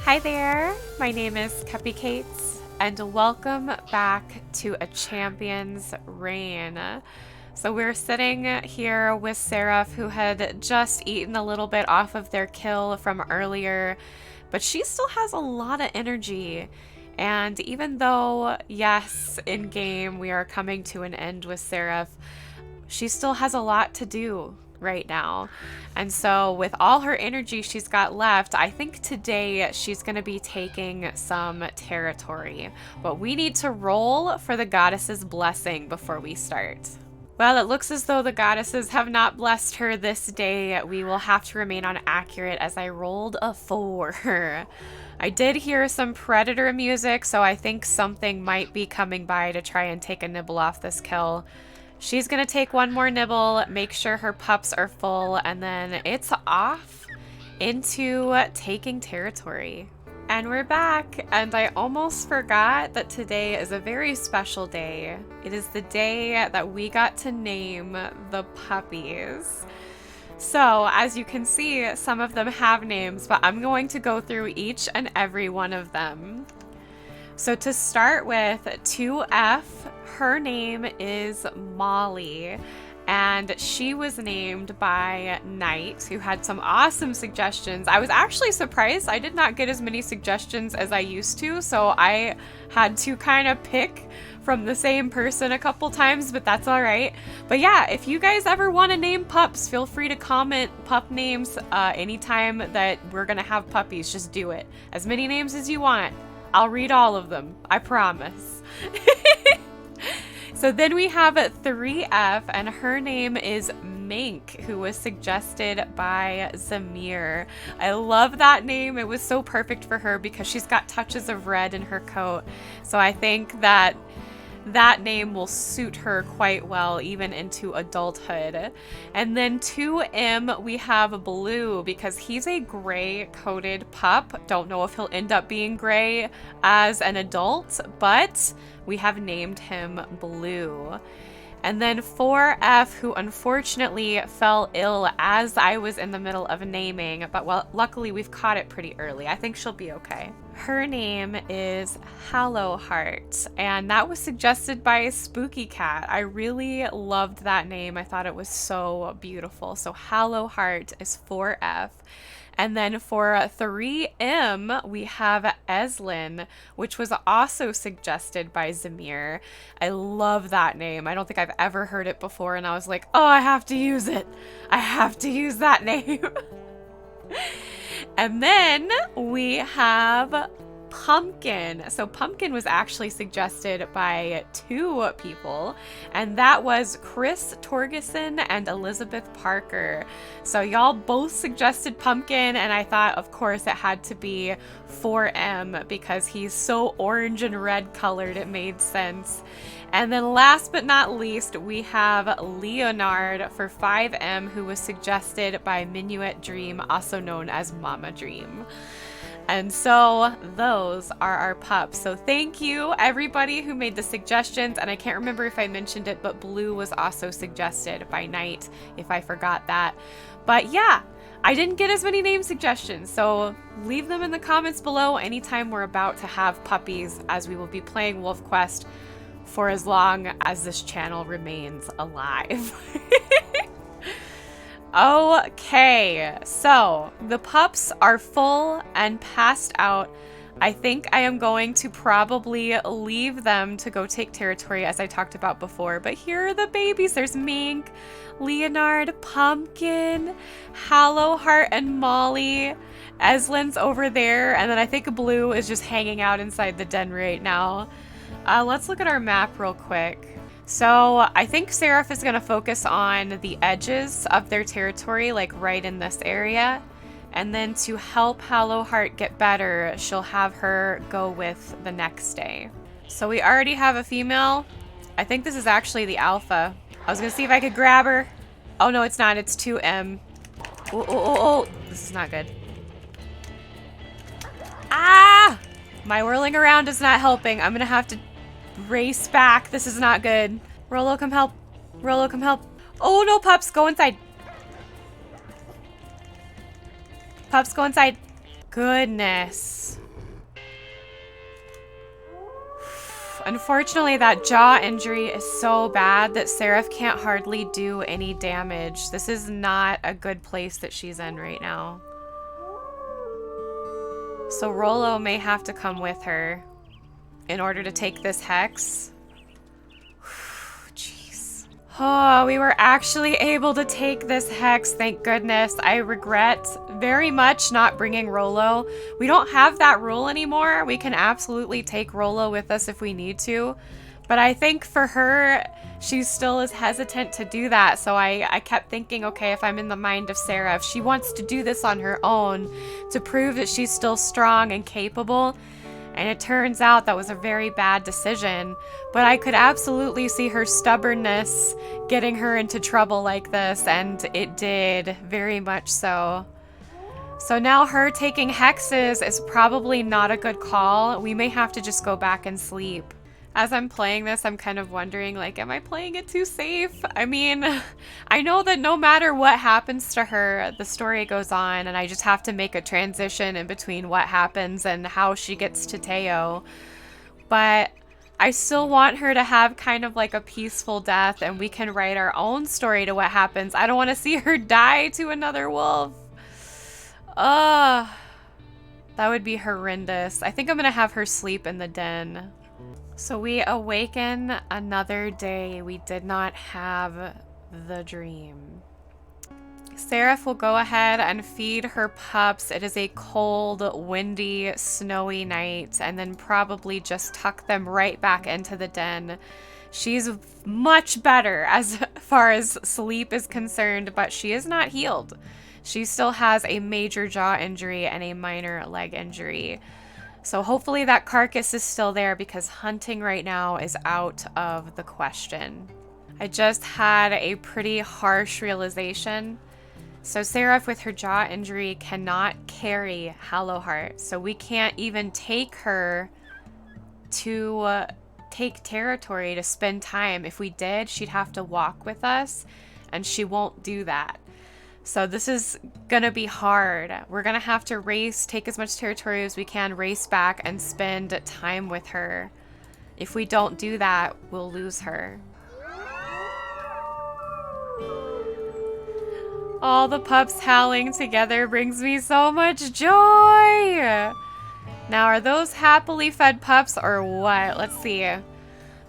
Hi there, my name is Cupicate, and welcome back to A Champion's Reign. So we're sitting here with Seraph, who had just eaten a little bit off of their kill from earlier, but she still has a lot of energy. And even though, yes, in-game we are coming to an end with Seraph, she still has a lot to do right now. And so with all her energy she's got left, I think today she's going to be taking some territory. But we need to roll for the goddess's blessing before we start. Well, it looks as though the goddesses have not blessed her this day. We will have to remain on accurate as I rolled a 4. I did hear some predator music, so I think something might be coming by to try and take a nibble off this kill. She's gonna take one more nibble, make sure her pups are full, and then it's off into taking territory. And we're back, and I almost forgot that today is a very special day. It is the day that we got to name the puppies. So, as you can see, some of them have names, but I'm going to go through each and every one of them. So to start with, 2F, her name is Molly, and she was named by Knight, who had some awesome suggestions. I was actually surprised. I did not get as many suggestions as I used to, so I had to kind of pick from the same person a couple times, but that's all right. But yeah, if you guys ever want to name pups, feel free to comment pup names anytime that we're going to have puppies. Just do it. As many names as you want. I'll read all of them, I promise. So then we have 3F, and her name is Mink, who was suggested by Zamir. I love that name. It was so perfect for her because she's got touches of red in her coat. So I think that that name will suit her quite well, even into adulthood. And then 2M, we have Blue, because he's a gray-coated pup. Don't know if he'll end up being gray as an adult, but we have named him Blue. And then 4F, who unfortunately fell ill as I was in the middle of naming, but well, luckily we've caught it pretty early. I think she'll be okay. Her name is Hallowheart, and that was suggested by Spooky Cat. I really loved that name. I thought it was so beautiful. So Hallowheart is 4F. And then for 3M, we have Eslin, which was also suggested by Zamir. I love that name. I don't think I've ever heard it before, and I was like, oh, I have to use it. I have to use that name. And then we have Pumpkin. So Pumpkin was actually suggested by 2 people, and that was Chris Torgeson and Elizabeth Parker. So y'all both suggested Pumpkin, and I thought, of course, it had to be 4M because he's so orange and red colored, it made sense. And then last but not least, we have Leonard for 5M, who was suggested by Minuet Dream, also known as Mama Dream. And so those are our pups. So thank you everybody who made the suggestions. And I can't remember if I mentioned it, but Blue was also suggested by Knight, if I forgot that. But yeah, I didn't get as many name suggestions. So leave them in the comments below anytime we're about to have puppies, as we will be playing WolfQuest for as long as this channel remains alive. Okay, so the pups are full and passed out. I think I am going to probably leave them to go take territory, as I talked about before. But here are the babies. There's Mink, Leonard, Pumpkin, Hallowheart, and Molly. Eslin's over there, and then I think Blue is just hanging out inside the den right now. Let's look at our map real quick. So I think Seraph is going to focus on the edges of their territory, like right in this area. And then to help Hallowheart get better, she'll have her go with the next day. So we already have a female. I think this is actually the alpha. I was going to see if I could grab her. Oh, no, it's not. It's 2M. Oh. This is not good. Ah! My whirling around is not helping. I'm going to have to race back. This is not good. Rolo, come help. Rolo, come help. Oh no, pups, go inside. Pups, go inside. goodness. Unfortunately, that jaw injury is so bad that Seraph can't hardly do any damage. This is not a good place that she's in right now. So Rollo may have to come with her in order to take this hex. Jeez. Oh, we were actually able to take this hex, thank goodness. I regret very much not bringing Rollo. We don't have that rule anymore. We can absolutely take Rollo with us if we need to. But I think for her, she still is hesitant to do that. So I kept thinking, okay, if I'm in the mind of Sarah, if she wants to do this on her own to prove that she's still strong and capable. And it turns out that was a very bad decision. But I could absolutely see her stubbornness getting her into trouble like this. And it did, very much so. So now her taking hexes is probably not a good call. We may have to just go back and sleep. As I'm playing this, I'm kind of wondering, like, am I playing it too safe? I mean, I know that no matter what happens to her, the story goes on, and I just have to make a transition in between what happens and how she gets to Teo. But I still want her to have kind of like a peaceful death, and we can write our own story to what happens. I don't want to see her die to another wolf. Ugh. That would be horrendous. I think I'm going to have her sleep in the den. So we awaken another day. We did not have the dream. Seraph will go ahead and feed her pups. It is a cold, windy, snowy night, and then probably just tuck them right back into the den. She's much better as far as sleep is concerned, but she is not healed. She still has a major jaw injury and a minor leg injury. So hopefully that carcass is still there because hunting right now is out of the question. I just had a pretty harsh realization. So Seraph with her jaw injury cannot carry Hallowheart. So we can't even take her to take territory to spend time. If we did, she'd have to walk with us and she won't do that. So this is gonna be hard. We're gonna have to race, take as much territory as we can, race back and spend time with her. If we don't do that, we'll lose her. All the pups howling together brings me so much joy. Now, are those happily fed pups or what? Let's see.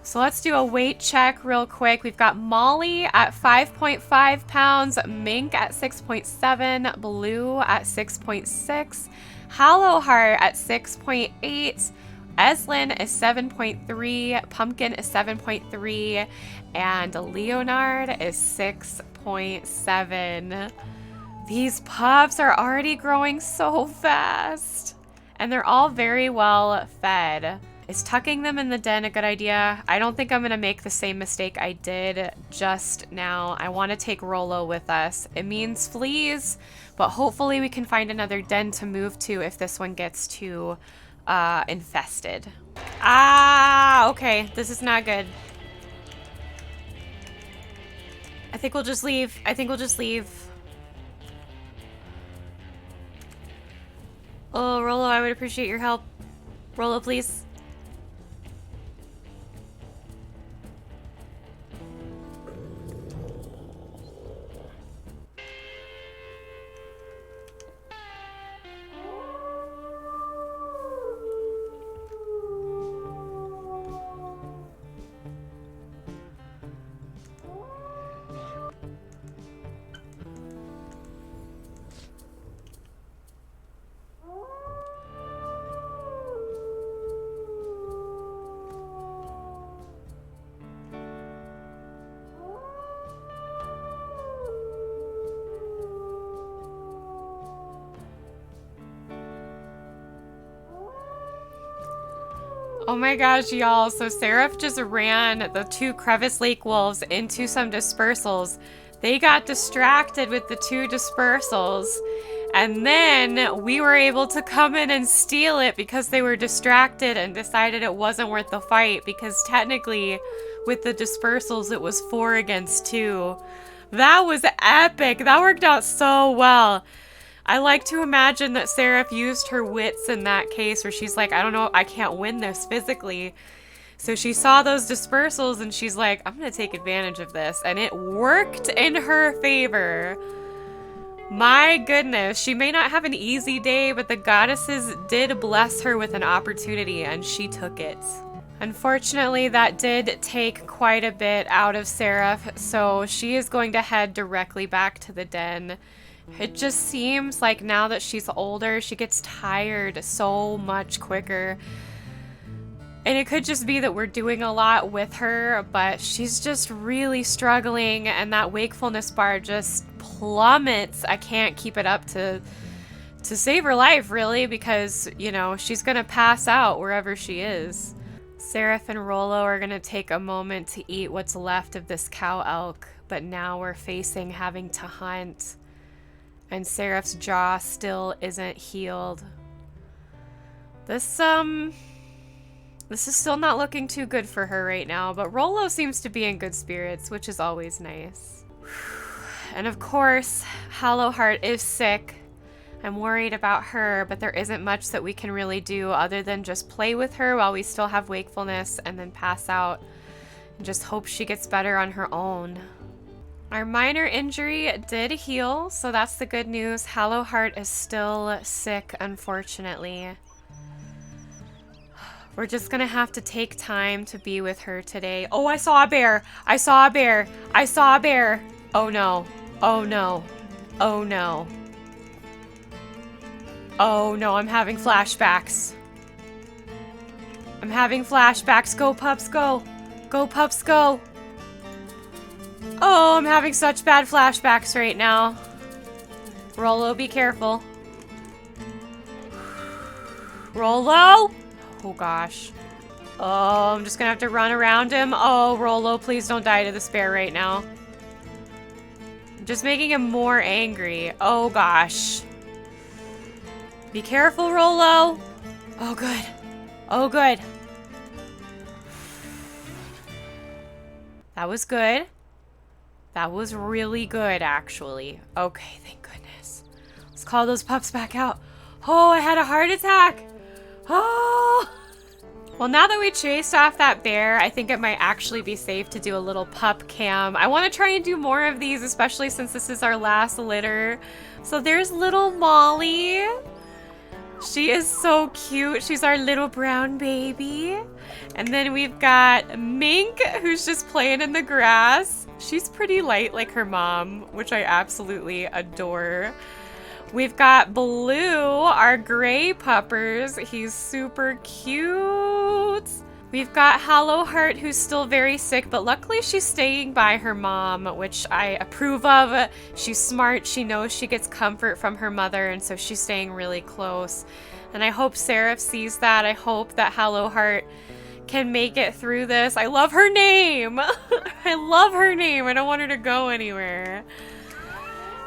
So let's do a weight check real quick. We've got Molly at 5.5 pounds, Mink at 6.7, Blue at 6.6, Hallowheart at 6.8, Eslin is 7.3, Pumpkin is 7.3, and Leonard is 6.7. These pups are already growing so fast, and they're all very well fed. Is tucking them in the den a good idea? I don't think I'm going to make the same mistake I did just now. I want to take Rollo with us. It means fleas, but hopefully we can find another den to move to if this one gets too infested. Ah, okay. This is not good. I think we'll just leave. I think we'll just leave. Oh, Rollo, I would appreciate your help. Rollo, please. Oh my gosh, y'all. So Seraph just ran the 2 Crevice Lake wolves into some dispersals. They got distracted with the 2 dispersals. And then we were able to come in and steal it because they were distracted and decided it wasn't worth the fight. Because technically, with the dispersals, it was 4 against 2. That was epic. That worked out so well. I like to imagine that Seraph used her wits in that case where she's like, I don't know, I can't win this physically. So she saw those dispersals and she's like, I'm going to take advantage of this. And it worked in her favor. My goodness, she may not have an easy day, but the goddesses did bless her with an opportunity and she took it. Unfortunately, that did take quite a bit out of Seraph, so she is going to head directly back to the den. It just seems like now that she's older, she gets tired so much quicker. And it could just be that we're doing a lot with her, but she's just really struggling, and that wakefulness bar just plummets. I can't keep it up to save her life, really, because, you know, she's gonna pass out wherever she is. Seraph and Rollo are gonna take a moment to eat what's left of this cow elk, but now we're facing having to hunt. And Seraph's jaw still isn't healed. This is still not looking too good for her right now, but Rollo seems to be in good spirits, which is always nice. And of course, Hollowheart is sick. I'm worried about her, but there isn't much that we can really do other than just play with her while we still have wakefulness and then pass out and just hope she gets better on her own. Our minor injury did heal, so that's the good news. Hollowheart is still sick, unfortunately. We're just gonna have to take time to be with her today. Oh, I saw a bear! I saw a bear! I saw a bear! Oh no. Oh no. Oh no. Oh no, I'm having flashbacks. I'm having flashbacks. Go, pups, go! Go, pups, go! Oh, I'm having such bad flashbacks right now. Rollo, be careful. Rollo! Oh gosh. Oh, I'm just gonna have to run around him. Oh, Rollo, please don't die to this bear right now. I'm just making him more angry. Oh gosh. Be careful, Rollo. Oh good. Oh good. That was good. That was really good, actually. Okay, thank goodness. Let's call those pups back out. Oh, I had a heart attack. Oh! Well, now that we chased off that bear, I think it might actually be safe to do a little pup cam. I want to try and do more of these, especially since this is our last litter. So there's little Molly. She is so cute. She's our little brown baby. And then we've got Mink, who's just playing in the grass. She's pretty light like her mom, which I absolutely adore. We've got Blue, our gray puppers. He's super cute. We've got Hollowheart, who's still very sick, but luckily she's staying by her mom, which I approve of. She's smart. She knows she gets comfort from her mother, and so she's staying really close. And I hope Seraph sees that. I hope that Hollowheart can make it through this. I love her name. I love her name. I don't want her to go anywhere.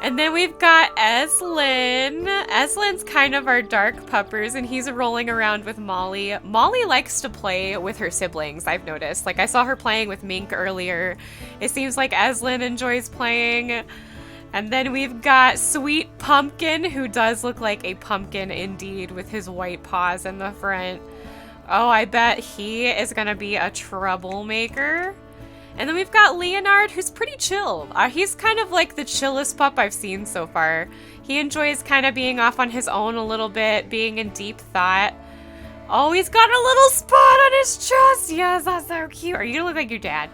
And then we've got Eslin. Eslin's kind of our dark puppers, and he's rolling around with Molly. Molly likes to play with her siblings, I've noticed. Like, I saw her playing with Mink earlier. It seems like Eslin enjoys playing. And then we've got Sweet Pumpkin, who does look like a pumpkin indeed, with his white paws in the front. Oh, I bet he is gonna be a troublemaker. And then we've got Leonard, who's pretty chill. He's kind of like the chillest pup I've seen so far. He enjoys kind of being off on his own a little bit, being in deep thought. Oh, he's got a little spot on his chest. Yes, that's so cute. Are you gonna look like your dad?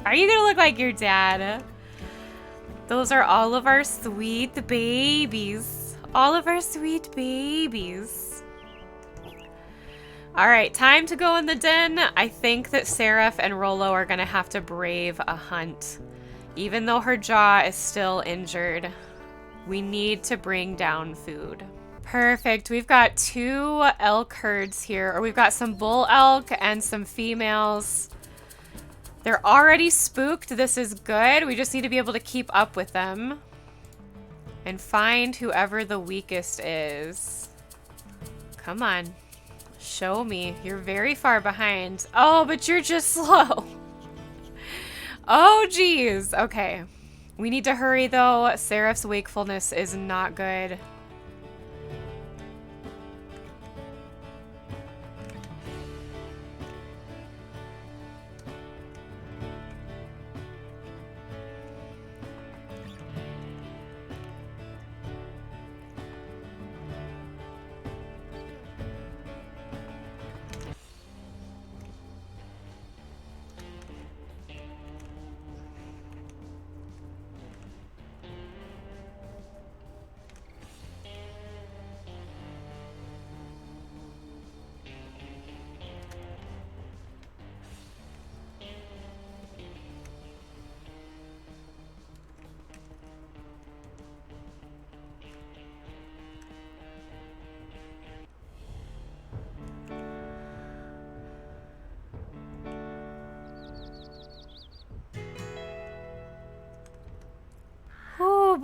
Are you gonna look like your dad? Those are all of our sweet babies. All of our sweet babies. All right, time to go in the den. I think that Seraph and Rollo are gonna have to brave a hunt. Even though her jaw is still injured, we need to bring down food. Perfect, we've got 2 elk herds here, or we've got some bull elk and some females. They're already spooked, this is good. We just need to be able to keep up with them and find whoever the weakest is. Come on. Show me. You're very far behind. Oh, but you're just slow. Oh, geez. Okay. We need to hurry, though. Seraph's wakefulness is not good.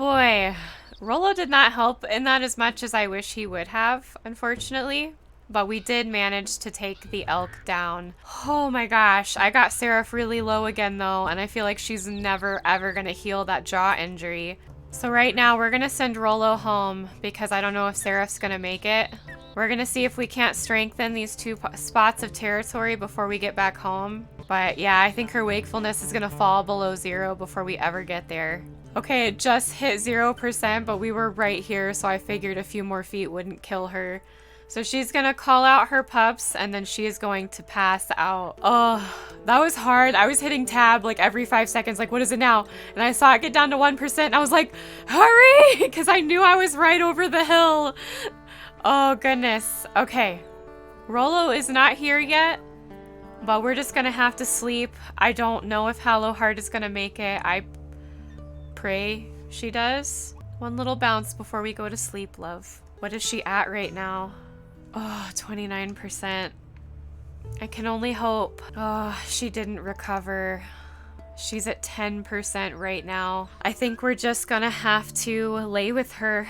boy. Rollo did not help in that as much as I wish he would have, unfortunately. But we did manage to take the elk down. Oh my gosh. I got Seraph really low again though, and I feel like she's never ever gonna heal that jaw injury. So right now we're gonna send Rollo home because I don't know if Seraph's gonna make it. We're gonna see if we can't strengthen these 2 spots of territory before we get back home. But yeah, I think her wakefulness is gonna fall below 0 before we ever get there. Okay, it just hit 0%, but we were right here, so I figured a few more feet wouldn't kill her. So she's gonna call out her pups, and then she is going to pass out. Oh, that was hard. I was hitting tab like every 5 seconds, like, what is it now? And I saw it get down to 1%, and I was like, hurry! Because I knew I was right over the hill. Oh, goodness. Okay. Rollo is not here yet, but we're just gonna have to sleep. I don't know if Hollow Heart is gonna make it. I pray she does. One little bounce before we go to sleep, love. What is she at right now? Oh, 29%. I can only hope. Oh, she didn't recover. She's at 10% right now. I think we're just gonna have to lay with her.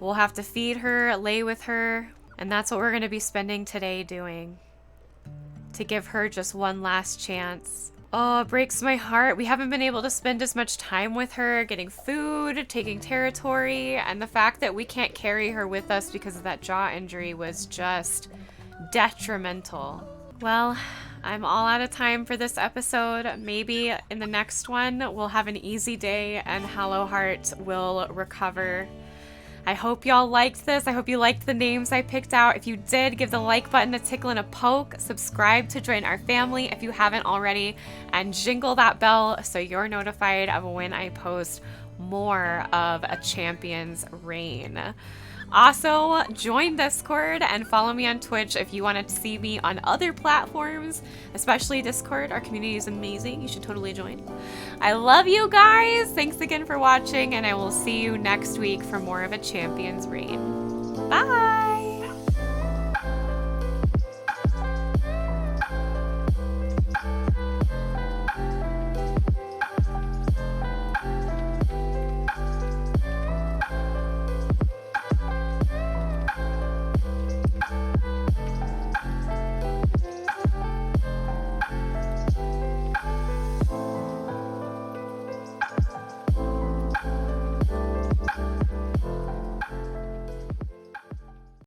We'll have to feed her, lay with her, and that's what we're gonna be spending today doing. To give her just one last chance. Oh, it breaks my heart. We haven't been able to spend as much time with her, getting food, taking territory, and the fact that we can't carry her with us because of that jaw injury was just detrimental. Well, I'm all out of time for this episode. Maybe in the next one, we'll have an easy day and Hollow Heart will recover. I hope y'all liked this. I hope you liked the names I picked out. If you did, give the like button a tickle and a poke. Subscribe to join our family if you haven't already. And jingle that bell so you're notified of when I post more of a Champion's Reign. Also, join Discord and follow me on Twitch if you want to see me on other platforms, especially Discord. Our community is amazing. You should totally join. I love you guys. Thanks again for watching, and I will see you next week for more of a Champion's Reign. Bye!